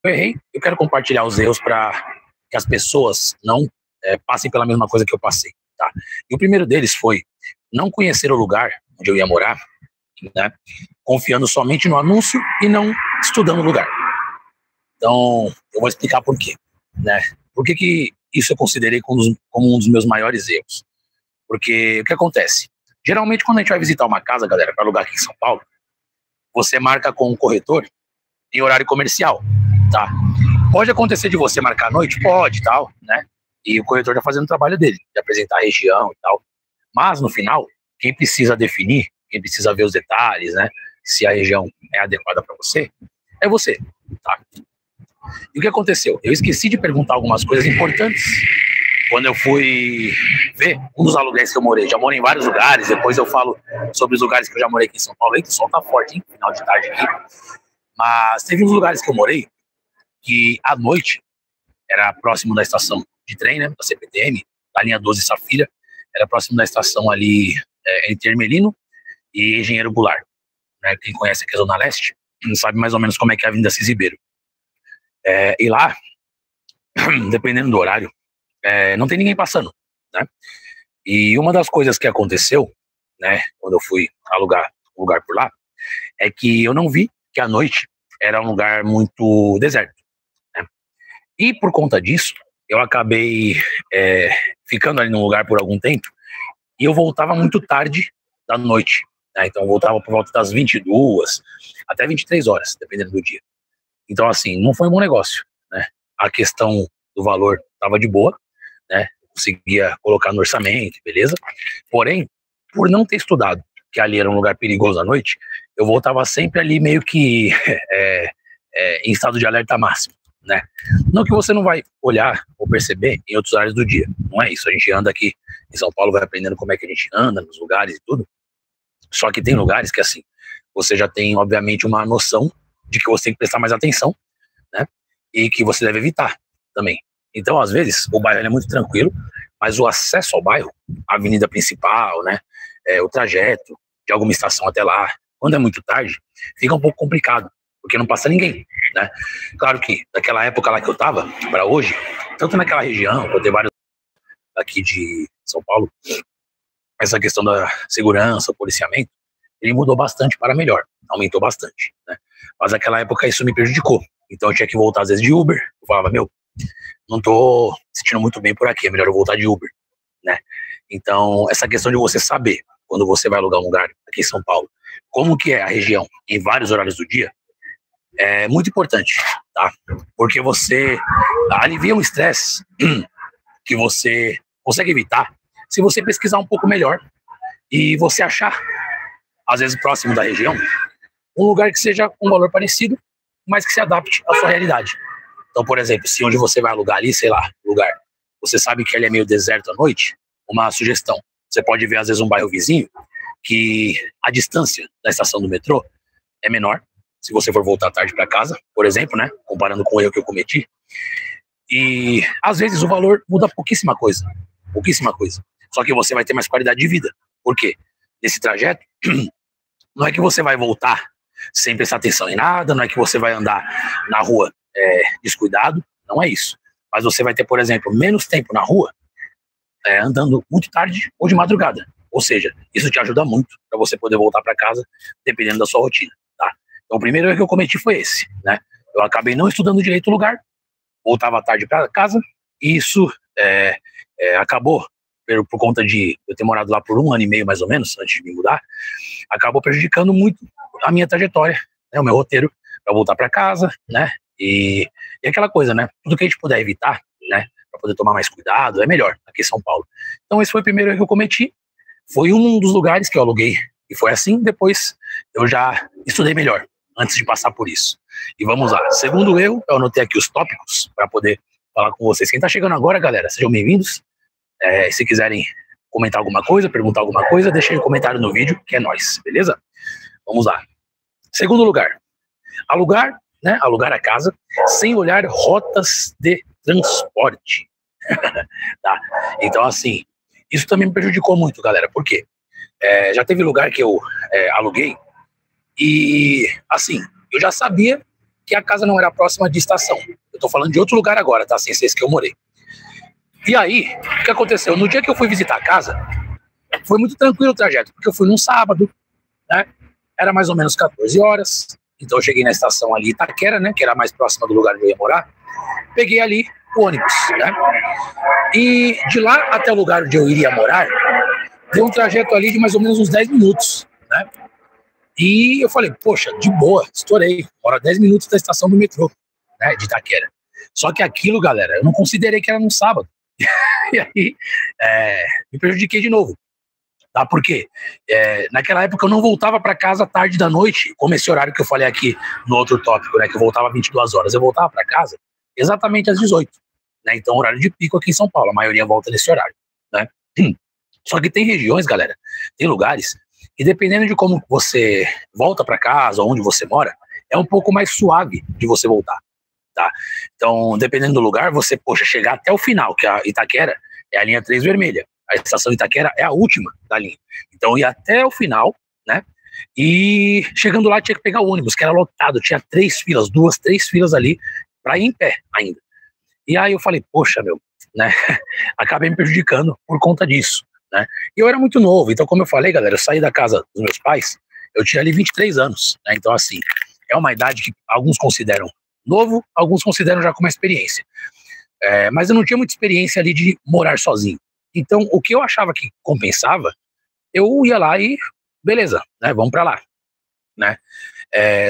Eu errei, eu quero compartilhar os erros para que as pessoas não passem pela mesma coisa que eu passei, tá? E o primeiro deles foi não conhecer o lugar onde eu ia morar, né? Confiando somente no anúncio e não estudando o lugar. Então, eu vou explicar por quê, né? Por que isso eu considerei como um dos meus maiores erros? Porque o que acontece? Geralmente, quando a gente vai visitar uma casa, galera, para alugar aqui em São Paulo, você marca com um corretor em horário comercial, tá? Pode acontecer de você marcar à noite? Pode, tal, né? E o corretor tá fazendo o trabalho dele, de apresentar a região e tal. Mas, no final, quem precisa definir, quem precisa ver os detalhes, né? Se a região é adequada para você, é você, tá? E o que aconteceu? Eu esqueci de perguntar algumas coisas importantes quando eu fui ver um dos aluguéis que eu morei. Já morei em vários lugares, depois eu falo sobre os lugares que eu já morei aqui em São Paulo. Eita, o sol tá forte, hein? Final de tarde aqui. Mas teve uns lugares que eu morei que à noite era próximo da estação de trem, né, da CPTM, da linha 12 Safira, era próximo da estação ali entre Ermelino e Engenheiro Goulart, né? Quem conhece aqui a Zona Leste sabe mais ou menos como é que é a Avenida Cis Ribeiro. E lá, dependendo do horário, não tem ninguém passando, né? E uma das coisas que aconteceu, né, quando eu fui alugar um lugar por lá, é que eu não vi que à noite era um lugar muito deserto, né? E por conta disso, eu acabei ficando ali no lugar por algum tempo e eu voltava muito tarde da noite, né? Então eu voltava por volta das 22 até 23 horas, dependendo do dia. Então, assim, não foi um bom negócio, né? A questão do valor estava de boa, né? Conseguia colocar no orçamento, beleza? Porém, por não ter estudado que ali era um lugar perigoso à noite, eu voltava sempre ali meio que em estado de alerta máximo, né? Não que você não vai olhar ou perceber em outros horários do dia, não é isso. A gente anda aqui em São Paulo, vai aprendendo como é que a gente anda nos lugares e tudo. Só que tem lugares que, assim, você já tem, obviamente, uma noção de que você tem que prestar mais atenção, né? E que você deve evitar também. Então, às vezes, o bairro é muito tranquilo, mas o acesso ao bairro, a avenida principal, né? O trajeto de alguma estação até lá, quando é muito tarde, fica um pouco complicado, porque não passa ninguém, né? Claro que daquela época lá que eu tava, para hoje, tanto naquela região, quanto tem vários aqui de São Paulo, essa questão da segurança, o policiamento, ele mudou bastante para melhor, aumentou bastante, né? Mas naquela época isso me prejudicou, então eu tinha que voltar às vezes de Uber, eu falava, meu, não tô sentindo muito bem por aqui, é melhor eu voltar de Uber, né? Então, essa questão de você saber, quando você vai alugar um lugar aqui em São Paulo, como que é a região em vários horários do dia, é muito importante, tá? Porque você alivia um estresse que você consegue evitar se você pesquisar um pouco melhor e você achar, às vezes próximo da região, um lugar que seja um valor parecido, mas que se adapte à sua realidade. Então, por exemplo, se onde você vai alugar ali, sei lá, lugar, você sabe que ele é meio deserto à noite, uma sugestão, você pode ver às vezes um bairro vizinho que a distância da estação do metrô é menor, se você for voltar tarde para casa, por exemplo, né, comparando com o erro que eu cometi, e às vezes o valor muda pouquíssima coisa, só que você vai ter mais qualidade de vida. Por quê? Nesse trajeto, não é que você vai voltar sem prestar atenção em nada, não é que você vai andar na rua descuidado, não é isso. Mas você vai ter, por exemplo, menos tempo na rua andando muito tarde ou de madrugada. Ou seja, isso te ajuda muito para você poder voltar para casa, dependendo da sua rotina, tá? Então, o primeiro erro que eu cometi foi esse, né? Eu acabei não estudando direito o lugar, voltava tarde para casa, e isso acabou, por conta de eu ter morado lá por 1 ano e meio, mais ou menos, antes de me mudar, acabou prejudicando muito a minha trajetória, né, o meu roteiro para voltar para casa, né? E aquela coisa, né? Tudo que a gente puder evitar, né? Para poder tomar mais cuidado, é melhor aqui em São Paulo. Então, esse foi o primeiro erro que eu cometi. Foi um dos lugares que eu aluguei. E foi assim, depois eu já estudei melhor, antes de passar por isso. E vamos lá. Segundo erro, eu anotei aqui os tópicos para poder falar com vocês. Quem tá chegando agora, galera, sejam bem-vindos. Se quiserem comentar alguma coisa, perguntar alguma coisa, deixem um comentário no vídeo, que é nóis, beleza? Vamos lá. Segundo lugar, alugar a casa sem olhar rotas de transporte. Tá? Então, assim, isso também me prejudicou muito, galera. Por quê? Já teve lugar que eu aluguei e, assim, eu já sabia que a casa não era próxima de estação. Eu tô falando de outro lugar agora, tá? Sem ser esse que eu morei. E aí, o que aconteceu? No dia que eu fui visitar a casa, foi muito tranquilo o trajeto, porque eu fui num sábado, né? Era mais ou menos 14 horas, então eu cheguei na estação ali Itaquera, né? Que era mais próxima do lugar onde eu ia morar. Peguei ali o ônibus, né? E de lá até o lugar onde eu iria morar, deu um trajeto ali de mais ou menos uns 10 minutos, né? E eu falei, poxa, de boa, estourei. Moro 10 minutos da estação do metrô, né? De Itaquera. Só que aquilo, galera, eu não considerei que era num sábado. E aí, me prejudiquei de novo. Tá? Por quê? Naquela época eu não voltava para casa tarde da noite, como esse horário que eu falei aqui no outro tópico, né? Que eu voltava às 22 horas. Eu voltava para casa exatamente às 18. Né? Então, horário de pico aqui em São Paulo. A maioria volta nesse horário. Né? Só que tem regiões, galera, tem lugares, e dependendo de como você volta para casa, onde você mora, é um pouco mais suave de você voltar. Tá? Então, dependendo do lugar, você, poxa, chegar até o final, que a Itaquera é a linha 3 vermelha. A estação Itaquera é a última da linha. Então, ia até o final, né? E chegando lá, tinha que pegar o ônibus, que era lotado. Tinha 3 filas, 2, 3 filas ali, para ir em pé ainda. E aí eu falei, poxa, meu, né? Acabei me prejudicando por conta disso, né? E eu era muito novo. Então, como eu falei, galera, eu saí da casa dos meus pais, eu tinha ali 23 anos, né? Então, assim, é uma idade que alguns consideram novo, alguns consideram já com uma experiência. Mas eu não tinha muita experiência ali de morar sozinho. Então, o que eu achava que compensava, eu ia lá e, beleza, né, vamos pra lá, né?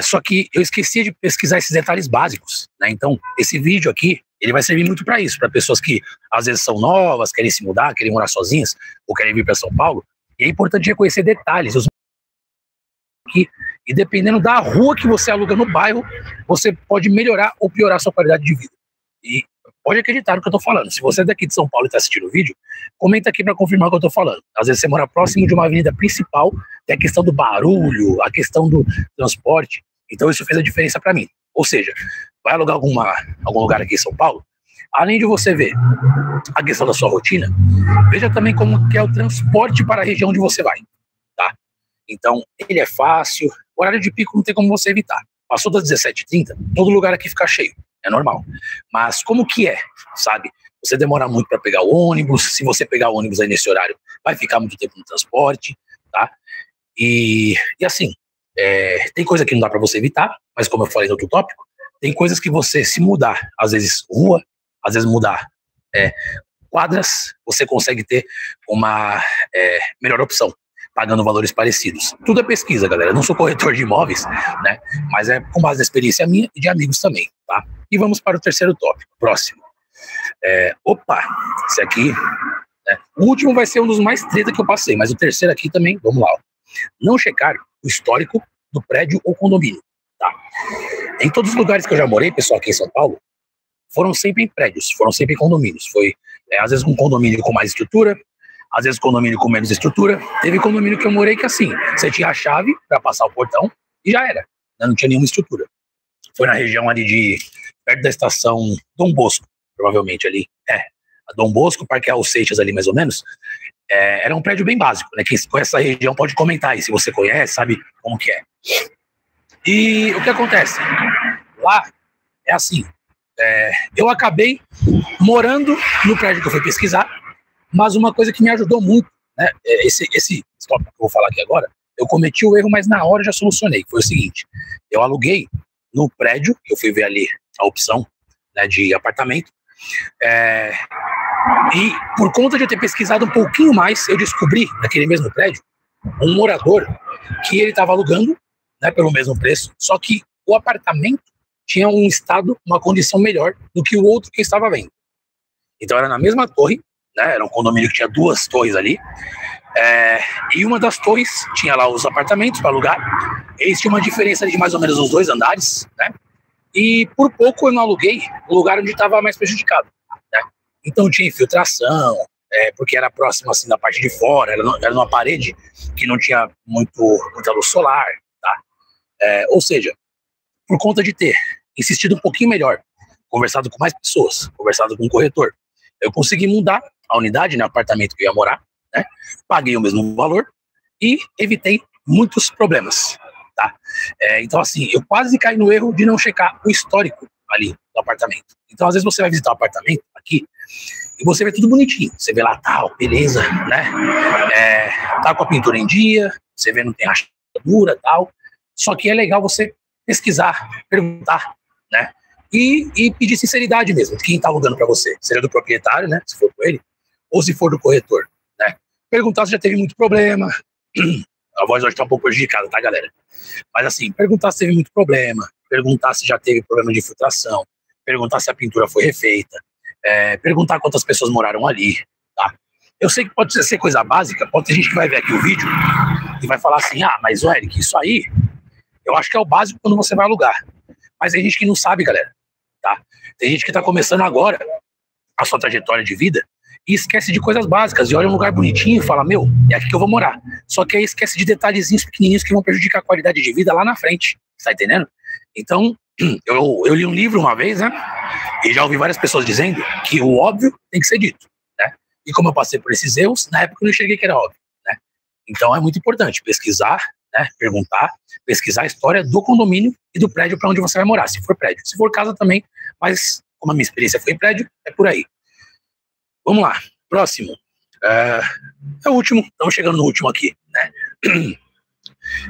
Só que eu esquecia de pesquisar esses detalhes básicos, né? Então, esse vídeo aqui, ele vai servir muito para isso, para pessoas que às vezes são novas, querem se mudar, querem morar sozinhas, ou querem vir para São Paulo, e é importante reconhecer detalhes, e dependendo da rua que você aluga no bairro, você pode melhorar ou piorar a sua qualidade de vida. E pode acreditar no que eu tô falando. Se você é daqui de São Paulo e tá assistindo o vídeo, comenta aqui para confirmar o que eu tô falando. Às vezes você mora próximo de uma avenida principal, tem a questão do barulho, a questão do transporte. Então isso fez a diferença para mim. Ou seja, vai alugar algum lugar aqui em São Paulo, além de você ver a questão da sua rotina, veja também como que é o transporte para a região onde você vai, tá? Então, ele é fácil, o horário de pico não tem como você evitar. Passou das 17h30, todo lugar aqui fica cheio, é normal. Mas como que é, sabe? Você demora muito para pegar o ônibus, se você pegar o ônibus aí nesse horário, vai ficar muito tempo no transporte, tá? E assim, tem coisa que não dá para você evitar, mas como eu falei no outro tópico, tem coisas que você, se mudar, às vezes rua, às vezes mudar quadras, você consegue ter uma melhor opção, pagando valores parecidos. Tudo é pesquisa, galera. Eu não sou corretor de imóveis, né? Mas é com base na experiência minha e de amigos também, tá? E vamos para o terceiro tópico, próximo. Esse aqui, né? O último vai ser um dos mais treta que eu passei, mas o terceiro aqui também, vamos lá. Ó. Não checar o histórico do prédio ou condomínio, tá? Em todos os lugares que eu já morei, pessoal, aqui em São Paulo, foram sempre em prédios, foram sempre em condomínios. Foi, às vezes, um condomínio com mais estrutura, às vezes condomínio com menos estrutura. Teve condomínio que eu morei que assim, você tinha a chave para passar o portão e já era, né? Não tinha nenhuma estrutura. Foi na região ali perto da estação Dom Bosco, provavelmente ali. A Dom Bosco, Parque Raul Seixas ali mais ou menos. Era um prédio bem básico, né? Quem conhece essa região pode comentar aí, se você conhece, sabe como que é. E o que acontece? Lá é assim, eu acabei morando no prédio que eu fui pesquisar, mas uma coisa que me ajudou muito, né, esse tópico que eu vou falar aqui agora, eu cometi o erro, mas na hora eu já solucionei. Foi o seguinte, eu aluguei no prédio, eu fui ver ali a opção, né, de apartamento, e por conta de eu ter pesquisado um pouquinho mais, eu descobri, naquele mesmo prédio, um morador que ele estava alugando, né, pelo mesmo preço, só que o apartamento tinha um estado, uma condição melhor do que o outro que eu estava vendo. Então era na mesma torre, né, era um condomínio que tinha 2 torres ali, e uma das torres tinha lá os apartamentos para alugar. Eles tinham uma diferença de mais ou menos uns 2 andares, né, e por pouco eu não aluguei o lugar onde estava mais prejudicado, né? Então tinha infiltração, porque era próximo assim da parte de fora, era numa parede que não tinha muita luz solar, tá? Ou seja, por conta de ter insistido um pouquinho melhor, conversado com mais pessoas, conversado com um corretor, eu consegui mudar a unidade, né, apartamento que eu ia morar, né? Paguei o mesmo valor e evitei muitos problemas, tá? Então, assim, eu quase caí no erro de não checar o histórico ali do apartamento. Então, às vezes você vai visitar o apartamento aqui e você vê tudo bonitinho. Você vê lá, tal, beleza, né? Tá com a pintura em dia, você vê não tem rachadura, tal. Só que é legal você pesquisar, perguntar, né? E pedir sinceridade mesmo, de quem tá alugando para você. Seja do proprietário, né? Se for com ele, ou se for do corretor, né? Perguntar se já teve muito problema. A voz hoje tá um pouco prejudicada, tá, galera? Mas assim, perguntar se teve muito problema, perguntar se já teve problema de infiltração, perguntar se a pintura foi refeita, perguntar quantas pessoas moraram ali, tá? Eu sei que pode ser coisa básica, pode ter gente que vai ver aqui o vídeo e vai falar assim, mas Eric, isso aí, eu acho que é o básico quando você vai alugar. Mas tem gente que não sabe, galera, tá? Tem gente que tá começando agora a sua trajetória de vida e esquece de coisas básicas, e olha um lugar bonitinho e fala, meu, é aqui que eu vou morar. Só que aí esquece de detalhezinhos pequenininhos que vão prejudicar a qualidade de vida lá na frente, tá entendendo? Então, eu li um livro uma vez, né, e já ouvi várias pessoas dizendo que o óbvio tem que ser dito, né? E como eu passei por esses erros, na época eu não enxerguei que era óbvio, né? Então é muito importante pesquisar, né, perguntar, pesquisar a história do condomínio e do prédio para onde você vai morar, se for prédio. Se for casa também, mas como a minha experiência foi em prédio, é por aí. Vamos lá, próximo. É o último, estamos chegando no último aqui, né?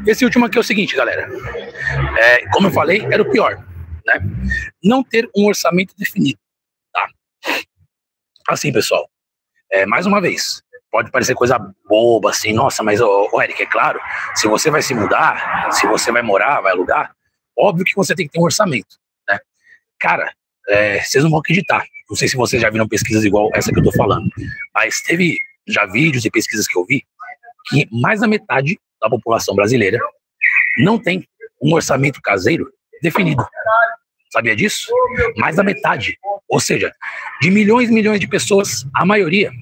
Esse último aqui é o seguinte, galera. Como eu falei, era o pior, né? Não ter um orçamento definido, tá? Assim, pessoal, mais uma vez, pode parecer coisa boba, assim, nossa, mas, Eric, é claro, se você vai se mudar, se você vai morar, vai alugar, óbvio que você tem que ter um orçamento, né? Cara, vocês não vão acreditar. Não sei se vocês já viram pesquisas igual essa que eu tô falando, mas teve já vídeos e pesquisas que eu vi que mais da metade da população brasileira não tem um orçamento caseiro definido. Sabia disso? Mais da metade. Ou seja, de milhões e milhões de pessoas, a maioria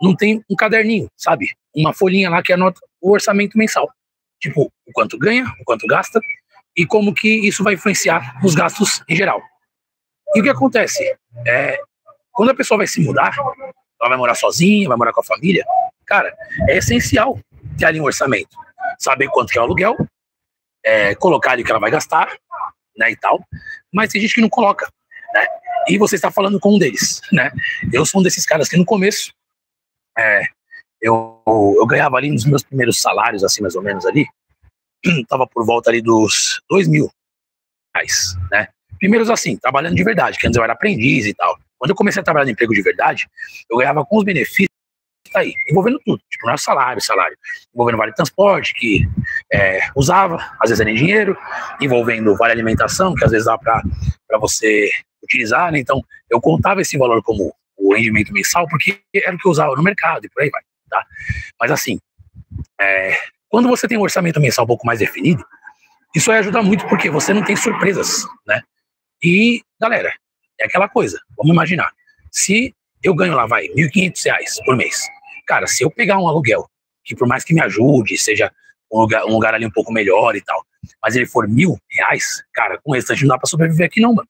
não tem um caderninho, sabe? Uma folhinha lá que anota o orçamento mensal. Tipo, o quanto ganha, o quanto gasta e como que isso vai influenciar nos gastos em geral. E o que acontece? Quando a pessoa vai se mudar, ela vai morar sozinha, vai morar com a família, cara, é essencial ter ali um orçamento. Saber quanto que é o aluguel, colocar ali o que ela vai gastar, né, e tal. Mas tem gente que não coloca, né? E você está falando com um deles, né? Eu sou um desses caras que no começo, eu ganhava ali nos meus primeiros salários, assim, mais ou menos ali, tava por volta ali dos R$ 2.000, né? Primeiros assim, trabalhando de verdade, que antes eu era aprendiz e tal. Quando eu comecei a trabalhar no emprego de verdade, eu ganhava com os benefícios aí, envolvendo tudo, tipo, não era salário, envolvendo vale transporte, que usava, às vezes era em dinheiro, envolvendo vale alimentação, que às vezes dava para você utilizar, né? Então eu contava esse valor como o rendimento mensal, porque era o que eu usava no mercado e por aí vai, tá? Mas assim, quando você tem um orçamento mensal um pouco mais definido, isso vai ajudar muito, porque você não tem surpresas, né? E, galera, é aquela coisa, vamos imaginar, se eu ganho lá, vai, R$ 1.500 por mês, cara, se eu pegar um aluguel, que por mais que me ajude, seja um lugar ali um pouco melhor e tal, mas ele for R$ 1.000, cara, com o restante não dá pra sobreviver aqui não, mano.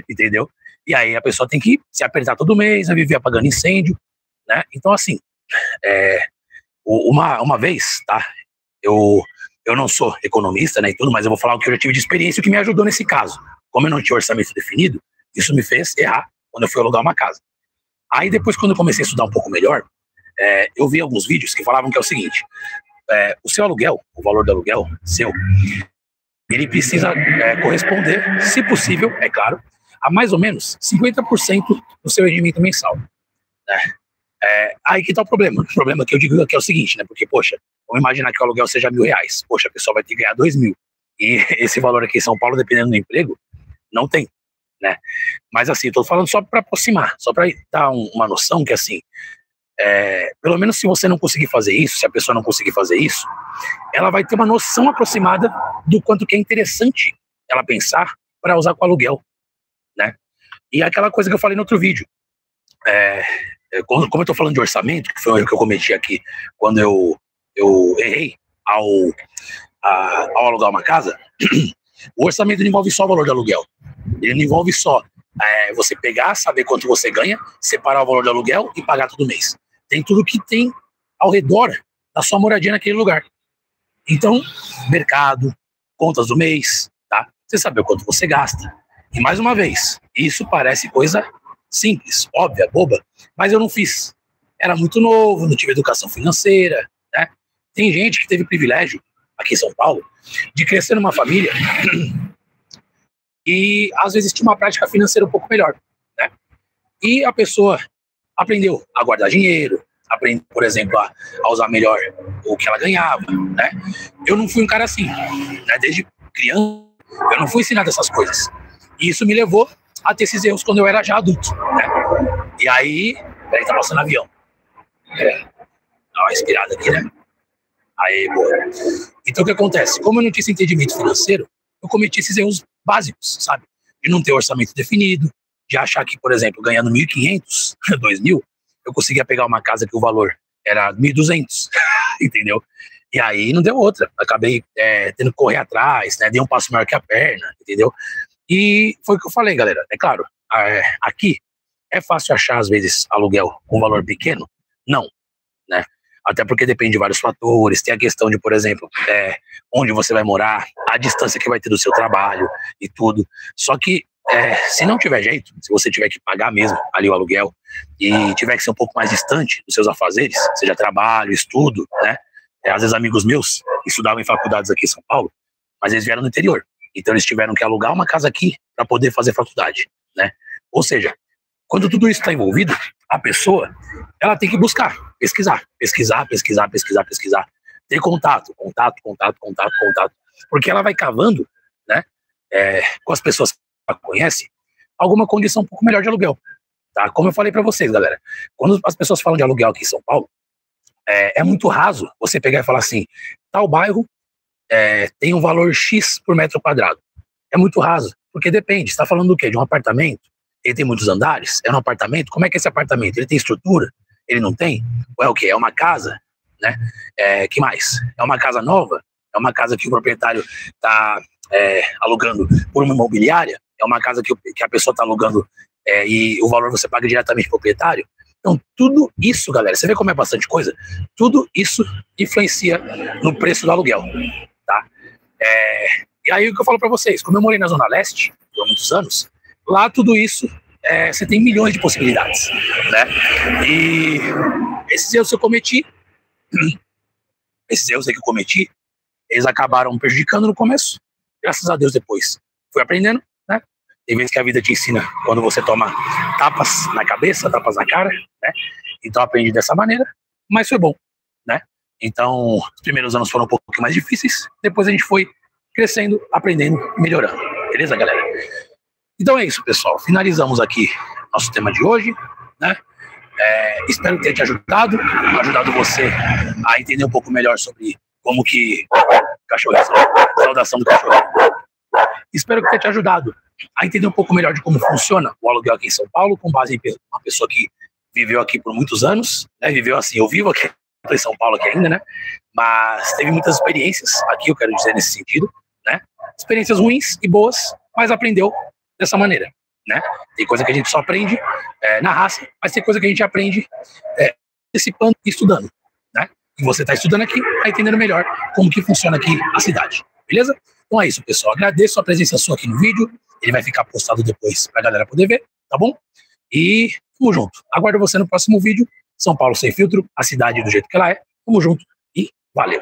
Entendeu? E aí a pessoa tem que se apertar todo mês, vai viver apagando incêndio, né? Então, assim, uma vez, tá, eu não sou economista, né, e tudo, mas eu vou falar o que eu já tive de experiência, o que me ajudou nesse caso. Como eu não tinha orçamento definido, isso me fez errar quando eu fui alugar uma casa. Aí depois, quando eu comecei a estudar um pouco melhor, eu vi alguns vídeos que falavam que é o seguinte, o seu aluguel, o valor do aluguel seu, ele precisa corresponder, se possível, é claro, a mais ou menos 50% do seu rendimento mensal, né? Aí que tá o problema. O problema que eu digo aqui é o seguinte, né? Porque, poxa, vamos imaginar que o aluguel seja R$ 1.000. Poxa, a pessoa vai ter que ganhar 2.000. E esse valor aqui em São Paulo, dependendo do emprego, não tem, né? Mas assim, tô falando só para aproximar, só para dar uma noção que assim, pelo menos se você não conseguir fazer isso, se a pessoa não conseguir fazer isso, ela vai ter uma noção aproximada do quanto que é interessante ela pensar para usar com aluguel, né? E aquela coisa que eu falei no outro vídeo, como eu tô falando de orçamento, que foi um erro que eu cometi aqui quando eu errei ao alugar uma casa, o orçamento não envolve só o valor do aluguel, ele não envolve só você pegar, saber quanto você ganha, separar o valor do aluguel e pagar todo mês. Tem tudo que tem ao redor da sua moradia naquele lugar. Então, mercado, contas do mês, tá? Você sabe o quanto você gasta. E mais uma vez, isso parece coisa simples, óbvia, boba, mas eu não fiz. Era muito novo, não tive educação financeira, né? Tem gente que teve privilégio, aqui em São Paulo, de crescer numa família e às vezes tinha uma prática financeira um pouco melhor, né? E a pessoa aprendeu a guardar dinheiro, aprendeu, por exemplo, a usar melhor o que ela ganhava, né? Eu não fui um cara assim, né? Desde criança, eu não fui ensinado essas coisas. E isso me levou a ter esses erros quando eu era já adulto, né? E aí, peraí, tá passando avião. Dá uma respirada aqui, né? Aí, boa. Então, o que acontece? Como eu não tinha esse entendimento financeiro, eu cometi esses erros básicos, sabe? De não ter orçamento definido, de achar que, por exemplo, ganhando 1.500, 2.000, eu conseguia pegar uma casa que o valor era 1.200, entendeu? E aí não deu outra. Acabei tendo que correr atrás, né? Dei um passo maior que a perna, entendeu? E foi o que eu falei, galera. É claro, aqui é fácil achar, às vezes, aluguel com valor pequeno? Não, né? Até porque depende de vários fatores. Tem a questão de, por exemplo, onde você vai morar, a distância que vai ter do seu trabalho e tudo. Só que, se não tiver jeito, se você tiver que pagar mesmo ali o aluguel e tiver que ser um pouco mais distante dos seus afazeres, seja trabalho, estudo, né? Às vezes amigos meus estudavam em faculdades aqui em São Paulo, mas eles vieram do interior. Então eles tiveram que alugar uma casa aqui para poder fazer faculdade, né? Ou seja, quando tudo isso está envolvido, a pessoa, ela tem que buscar, pesquisar, ter contato, porque ela vai cavando, né, com as pessoas que ela conhece, alguma condição um pouco melhor de aluguel, tá? Como eu falei para vocês, galera, quando as pessoas falam de aluguel aqui em São Paulo, é muito raso você pegar e falar assim, tal bairro tem um valor X por metro quadrado. É muito raso, porque depende, você tá falando do quê? De um apartamento? Ele tem muitos andares? É um apartamento? Como é que é esse apartamento? Ele tem estrutura? Ele não tem? Ou é o quê? É uma casa? Né? Que mais? É uma casa nova? É uma casa que o proprietário está alugando por uma imobiliária? É uma casa que a pessoa está alugando e o valor você paga diretamente pro proprietário? Então, tudo isso, galera, você vê como é bastante coisa? Tudo isso influencia no preço do aluguel, tá? E aí o que eu falo para vocês, como eu morei na Zona Leste por muitos anos, lá tudo isso, você tem milhões de possibilidades, né? E esses erros que eu cometi, eles acabaram me prejudicando no começo. Graças a Deus depois fui aprendendo, né? Tem vezes que a vida te ensina quando você toma tapas na cabeça, tapas na cara, né? Então aprendi dessa maneira, mas foi bom, né? Então os primeiros anos foram um pouco mais difíceis, depois a gente foi crescendo, aprendendo, melhorando. Beleza, galera? Então é isso, pessoal. Finalizamos aqui nosso tema de hoje, né? Espero ter te ajudado você a entender um pouco melhor sobre como que... Cachorro, saudação do cachorro. Espero que tenha te ajudado a entender um pouco melhor de como funciona o aluguel aqui em São Paulo, com base em uma pessoa que viveu aqui por muitos anos, né? Viveu assim, eu vivo aqui em São Paulo aqui ainda, né? Mas teve muitas experiências aqui, eu quero dizer nesse sentido, né? Experiências ruins e boas, mas aprendeu dessa maneira, né? Tem coisa que a gente só aprende na raça, mas tem coisa que a gente aprende antecipando e estudando, né? E você está estudando aqui, está entendendo melhor como que funciona aqui a cidade, beleza? Então é isso, pessoal. Agradeço a presença sua aqui no vídeo. Ele vai ficar postado depois para a galera poder ver, tá bom? E tamo junto. Aguardo você no próximo vídeo. São Paulo Sem Filtro, a cidade do jeito que ela é. Tamo junto e valeu!